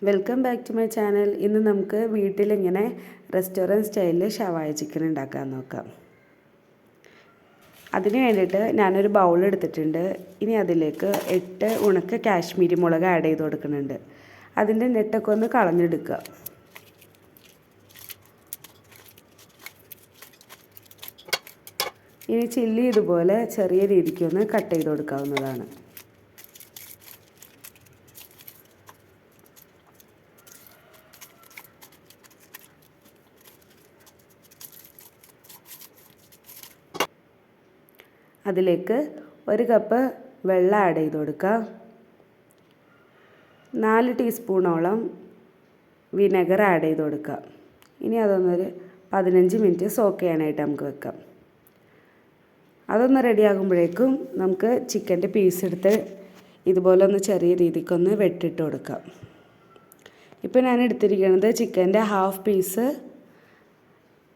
Welcome back to my channel. ഇന്ന് നമുക്ക് വീട്ടിലിങ്ങനെ റെസ്റ്റോറൻറ്റ് സ്റ്റൈലിൽ ഷവായ ചിക്കൻ ഉണ്ടാക്കാൻ നോക്കാം. അതിന് വേണ്ടിയിട്ട് ഞാനൊരു ബൗൾ എടുത്തിട്ടുണ്ട്. ഇനി അതിലേക്ക് 8 ഉണക്ക കാശ്മീരി മുളക് ആഡ് ചെയ്ത് കൊടുക്കുന്നുണ്ട്. അതിൻ്റെ നെട്ടൊക്കെ ഒന്ന് കളഞ്ഞെടുക്കുക. ഇനി ചില്ലി ഇതുപോലെ ചെറിയ രീതിക്കൊന്ന് കട്ട് ചെയ്ത് കൊടുക്കാവുന്നതാണ്. അതിലേക്ക് 1 കപ്പ് വെള്ളം ആഡ് ചെയ്ത് കൊടുക്കുക. 4 ടീസ്പൂണോളം വിനെഗർ ആഡ് ചെയ്ത് കൊടുക്കുക. ഇനി അതൊന്നൊരു 15 മിനിറ്റ് സോക്ക് ചെയ്യാനായിട്ട് നമുക്ക് വെക്കാം. അതൊന്ന് റെഡിയാകുമ്പോഴേക്കും നമുക്ക് ചിക്കൻ്റെ പീസ് എടുത്ത് ഇതുപോലെ ഒന്ന് ചെറിയ രീതിക്കൊന്ന് വെട്ടിട്ട് കൊടുക്കാം. ഇപ്പോൾ ഞാൻ എടുത്തിരിക്കുന്നത് ചിക്കൻ്റെ ഹാഫ് പീസ്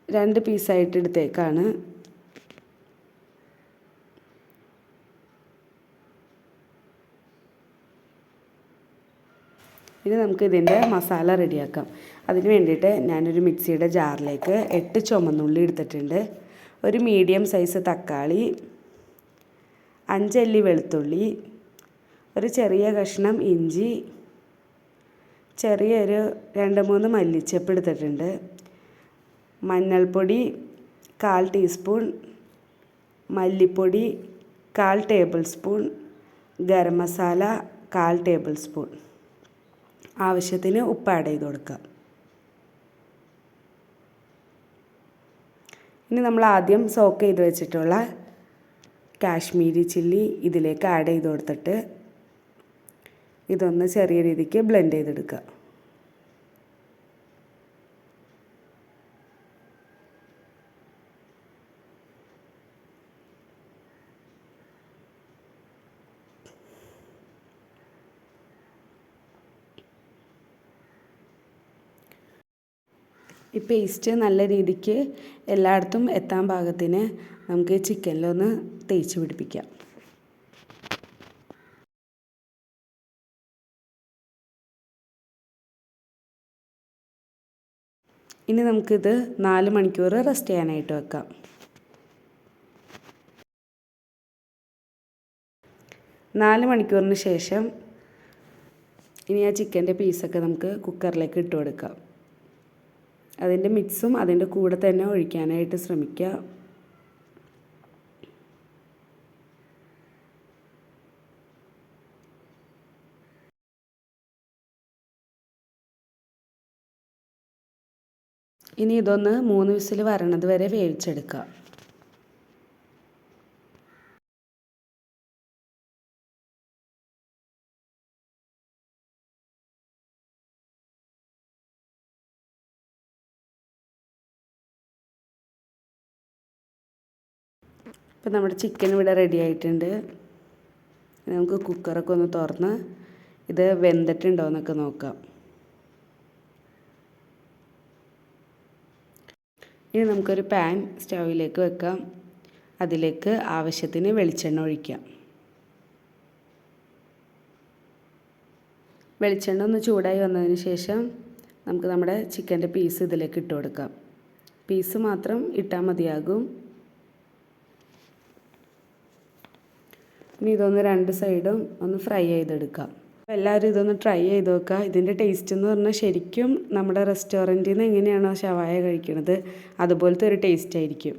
2 പീസായിട്ട് എടുത്തേക്കാണ്. ഇനി നമുക്ക് ഇതിൻ്റെ മസാല റെഡിയാക്കാം. അതിന് വേണ്ടിയിട്ട് ഞാനൊരു മിക്സിയുടെ ജാറിലേക്ക് 8 ചുമന്നുള്ളി എടുത്തിട്ടുണ്ട്. ഒരു മീഡിയം സൈസ് തക്കാളി, 5 അല്ലി വെളുത്തുള്ളി, ഒരു ചെറിയ കഷ്ണം ഇഞ്ചി, ചെറിയൊരു 2-3 മല്ലിച്ചപ്പ് എടുത്തിട്ടുണ്ട്. മഞ്ഞൾപ്പൊടി 1/4 ടീസ്പൂൺ, മല്ലിപ്പൊടി 1/4 table spoon, garam masala 1/4 table spoon. ആവശ്യത്തിന് ഉപ്പ് ആഡ് ചെയ്ത് കൊടുക്കുക. ഇനി നമ്മൾ ആദ്യം സോക്ക് ചെയ്ത് വെച്ചിട്ടുള്ള കാശ്മീരി ചില്ലി ഇതിലേക്ക് ആഡ് ചെയ്ത് കൊടുത്തിട്ട് ഇതൊന്ന് ചെറിയ രീതിക്ക് ബ്ലെൻഡ് ചെയ്തെടുക്കുക. ഈ പേസ്റ്റ് നല്ല രീതിക്ക് എല്ലായിടത്തും എത്താൻ പാകത്തിന് നമുക്ക് ചിക്കനിലൊന്ന് തേച്ച് പിടിപ്പിക്കാം. ഇനി നമുക്കിത് 4 മണിക്കൂർ റെസ്റ്റ് ചെയ്യാനായിട്ട് വെക്കാം. 4 മണിക്കൂറിന് ശേഷം ഇനി ആ ചിക്കൻ്റെ പീസൊക്കെ നമുക്ക് കുക്കറിലേക്ക് ഇട്ട് കൊടുക്കാം. അതിൻ്റെ മിക്സും അതിൻ്റെ കൂടെ തന്നെ ഒഴിക്കാനായിട്ട് ശ്രമിക്കുക. ഇനി ഇതൊന്ന് 3 വിസിൽ വരണത് വരെ വേവിച്ചെടുക്കുക. ഇപ്പം നമ്മുടെ ചിക്കൻ ഇവിടെ റെഡി ആയിട്ടുണ്ട്. നമുക്ക് കുക്കറൊക്കെ ഒന്ന് തുറന്ന് ഇത് വെന്തിട്ടുണ്ടോ എന്നൊക്കെ നോക്കാം. ഇനി നമുക്കൊരു പാൻ സ്റ്റൗവിലേക്ക് വെക്കാം. അതിലേക്ക് ആവശ്യത്തിന് വെളിച്ചെണ്ണ ഒഴിക്കാം. വെളിച്ചെണ്ണ ഒന്ന് ചൂടായി വന്നതിന് ശേഷം നമുക്ക് നമ്മുടെ ചിക്കൻ്റെ പീസ് ഇതിലേക്ക് ഇട്ട് കൊടുക്കാം. പീസ് മാത്രം ഇട്ടാൽ മതിയാകും. ഇനി ഇതൊന്ന് 2 സൈഡും ഒന്ന് ഫ്രൈ ചെയ്തെടുക്കാം. എല്ലാവരും ഇതൊന്ന് ട്രൈ ചെയ്ത് നോക്കുക. ഇതിൻ്റെ ടേസ്റ്റ് എന്ന് പറഞ്ഞാൽ ശരിക്കും നമ്മുടെ റെസ്റ്റോറൻറ്റിൽ നിന്ന് എങ്ങനെയാണോ ഷവായ കഴിക്കുന്നത് അതുപോലത്തെ ഒരു ടേസ്റ്റ് ആയിരിക്കും.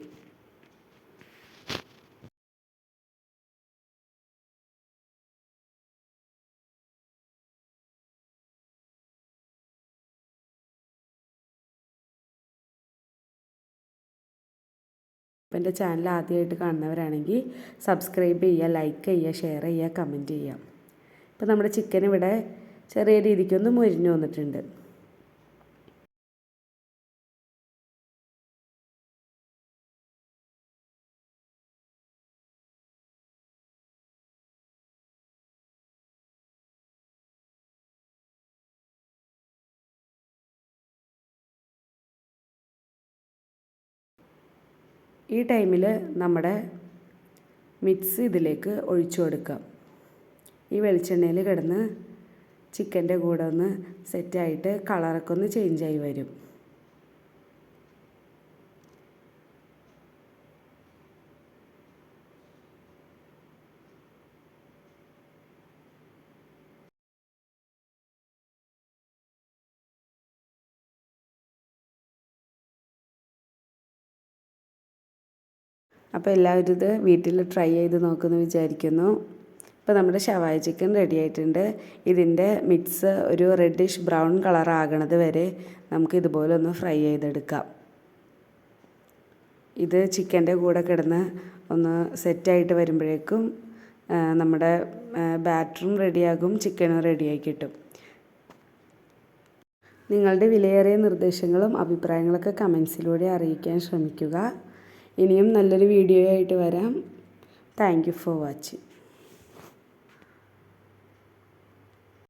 അപ്പോൾ എൻ്റെ ചാനൽ ആദ്യമായിട്ട് കാണുന്നവരാണെങ്കിൽ സബ്സ്ക്രൈബ് ചെയ്യുക, ലൈക്ക് ചെയ്യുക, ഷെയർ ചെയ്യുക, കമൻറ്റ് ചെയ്യുക. ഇപ്പോൾ നമ്മുടെ ചിക്കൻ ഇവിടെ ചെറിയ രീതിക്കൊന്ന് മുരിഞ്ഞു വന്നിട്ടുണ്ട്. ഈ ടൈമിൽ നമ്മുടെ മിക്സ് ഇതിലേക്ക് ഒഴിച്ചു കൊടുക്കാം. ഈ വെളിച്ചെണ്ണയിൽ കിടന്ന് ചിക്കൻ്റെ കൂടെ ഒന്ന് സെറ്റായിട്ട് കളറൊക്കെ ഒന്ന് ചേഞ്ചായി വരും. അപ്പോൾ എല്ലാവരും ഇത് വീട്ടിൽ ട്രൈ ചെയ്ത് നോക്കുമെന്ന് വിചാരിക്കുന്നു. ഇപ്പോൾ നമ്മുടെ ഷവായ ചിക്കൻ റെഡി ആയിട്ടുണ്ട്. ഇതിൻ്റെ മിക്സ് ഒരു റെഡിഷ് ബ്രൗൺ കളർ ആകണത് വരെ നമുക്ക് ഇതുപോലെ ഒന്ന് ഫ്രൈ ചെയ്തെടുക്കാം. ഇത് ചിക്കൻ്റെ കൂടെ കിടന്ന് ഒന്ന് സെറ്റായിട്ട് വരുമ്പോഴേക്കും നമ്മുടെ ബാറ്ററും റെഡിയാകും, ചിക്കനും റെഡിയായി കിട്ടും. നിങ്ങളുടെ വിലയേറിയ നിർദ്ദേശങ്ങളും അഭിപ്രായങ്ങളൊക്കെ കമൻസിലൂടെ അറിയിക്കാൻ ശ്രമിക്കുക. ഇനിയും നല്ലൊരു വീഡിയോ ആയിട്ട് വരാം. Thank you for watching.